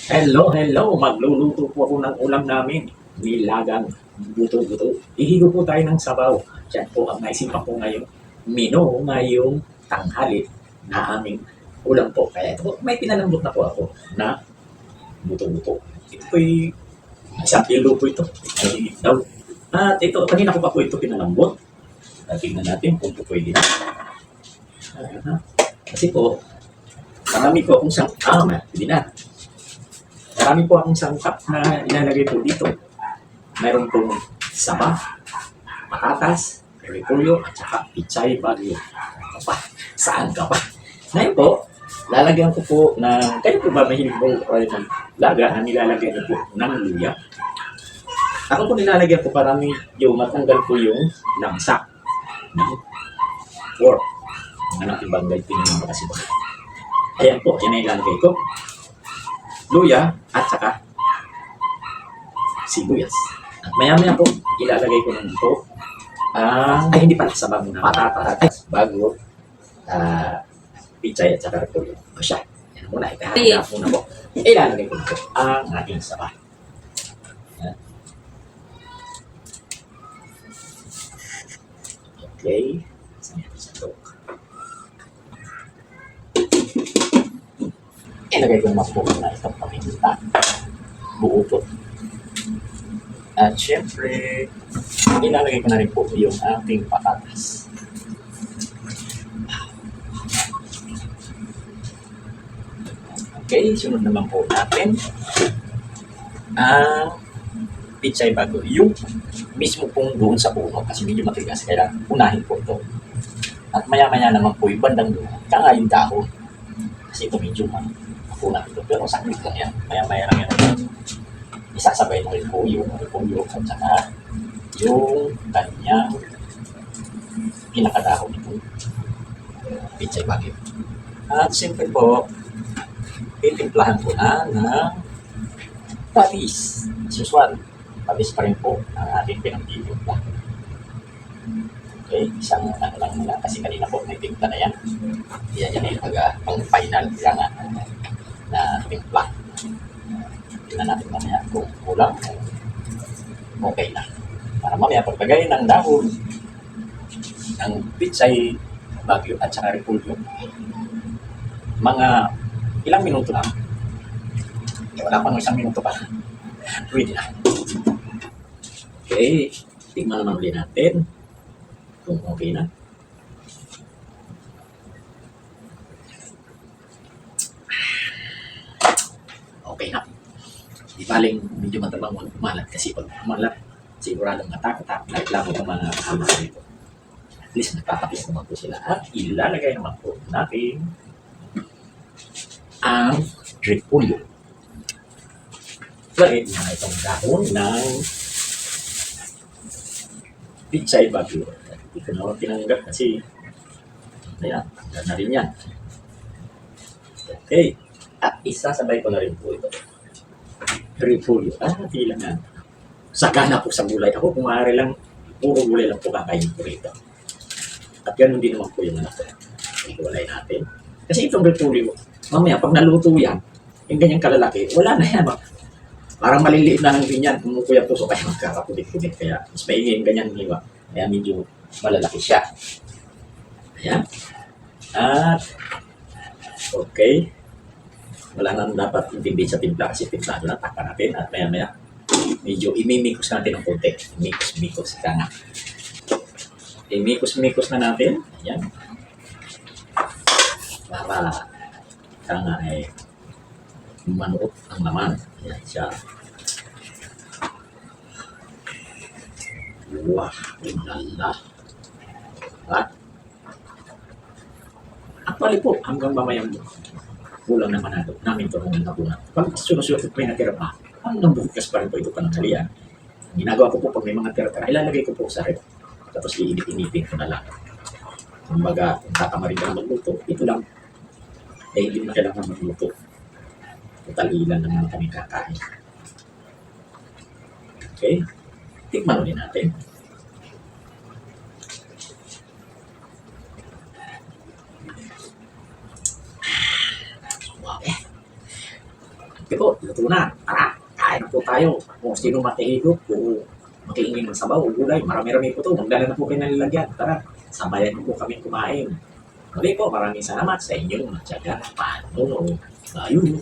Hello, hello. Magluluto po ako ng ulam namin. Nilagang buto-buto. Ihigo po tayo ng sabaw. Yan po ang naisipan ko ngayong menu ngayong tanghali na aming ulam po. Kaya ito po, may pinalambot na po ako na buto-buto. Ito po'y isang kilo po ito. Ay, daw. At ito, kanina ko pa po ito pinalambot. Tingnan natin kung po pwede. Kasi po, marami po akong hindi na. Marami po akong sangkap na ilalagay po dito. Mayroon pong saba, patatas, repolyo, at saka pichay bagyo. Ano pa? Saan ka pa? Ngayon po, lalagyan ko po ng, kayo po ba mahilig po maglaga na nilalagay niyo po ng luya? Ako po nilalagyan ko para medyo matanggal po yung lamsa ng pork. Ang anak ibang gaytin yung kasi ba. Ayan po, yan ay ilalagay ko. Luya at saka sibuyas. At maya-maya po, ilalagay ko ng ito ay hindi pala, sabang na patatas bago pichay at saka repolyo. O siya, yan muna, ipahanda muna po. Ilalagay ko na po ang ating saba. Yan. Okay. Sa ito. Ilagay ko naman po na itong paminta. Buo po. At syempre, ilalagay ko na rin po yung ating patatas. Okay, sunod naman po natin ang pichay bago. Yung mismo pong doon sa puno kasi medyo matigas. Kaya unahin po ito. At maya-maya naman po yung bandang doon. Kaya yung dahon. Kasi ito medyo una ito. Pero sakit lang yan. Maya-maya lang yan. Isasabay mo rin po yung repolyo at saka yung kanyang pinakadahon ito. Pichay bagyo. At simple po, titimplahan ko na ng patis. As usual, patis pa rin po ang ating pinagtitimpla. Okay, isang ano lang muna kasi kanina po may timpla na yan. Yan yung pang-final kaya nga na timpla. Tingnan natin mamaya kung kulang. Okay na. Para mamaya paglagay ng dahon ng pichay bagyo at saka repolyo, mga ilang minuto lang. Wala pang isang minuto pa. Pwede na. Okay. Tingnan naman ulit natin kung okay na. Okay na. Di baling medyo matabang malat kasi pag malat, siguradong matak-atak na reklamo ng mga kasama nito. At least nagtatapis naman po sila. At ilalagay naman po natin ang repolyo. Lagay na itong dahon ng pichay bagyo. Hindi ko naman tinanggap kasi ayan, na rin yan. Okay. At isasabay ko na rin po ito. Repolyo. Hindi lang na. Saka na po sa gulay. Ako kung maaari lang, puro gulay lang po kakain ko rito. At ganun din naman po yung anak ko. Gulay natin. Kasi itong repolyo, mamaya pag naluto yan, yung ganyang kalalaki, wala na yan. Parang maliliit na lang din yan. Kumukuya puso kaya magkakapulit-pulit. Kaya mas maingay yung ganyang hiwa. Kaya medyo malalaki siya. Ayan. At okay. Wala nang dapat intindi sa timpla kasi timplado na taka natin at maya-maya medyo imimikos natin ng konti. Imikos-mikos ka nga. Imikos-mikos na natin. Ayan. Para ka nga ay manuot ang laman. Ayan siya. Wah, lala. At actually po, hanggang mamayang kulang naman namin ito ng hapunan. Pag sinusunod at may natira pa, hanggang bukas pa rin po ito panangkalian. Ang ginagawa ko po pag may mga tira-tira, ilalagay ko po sa rep. Tapos iinit-initin ko na lang. Kumbaga, kung tatama rin ka na magluto, ito lang. Eh, hindi na kailangan magluto. Total ilan naman kami kakain. Okay? Tikman ulit natin. Sige po, luto na. Tara, kain na po tayo. Kung sino makihigop, kung makiingin ng sabaw o gulay, marami-rami po to. Magdala na po kayo ng lalagyan. Tara, sabayan niyo po kami kumain. Muli po, maraming salamat sa inyong matyaga. Paano? Ayun.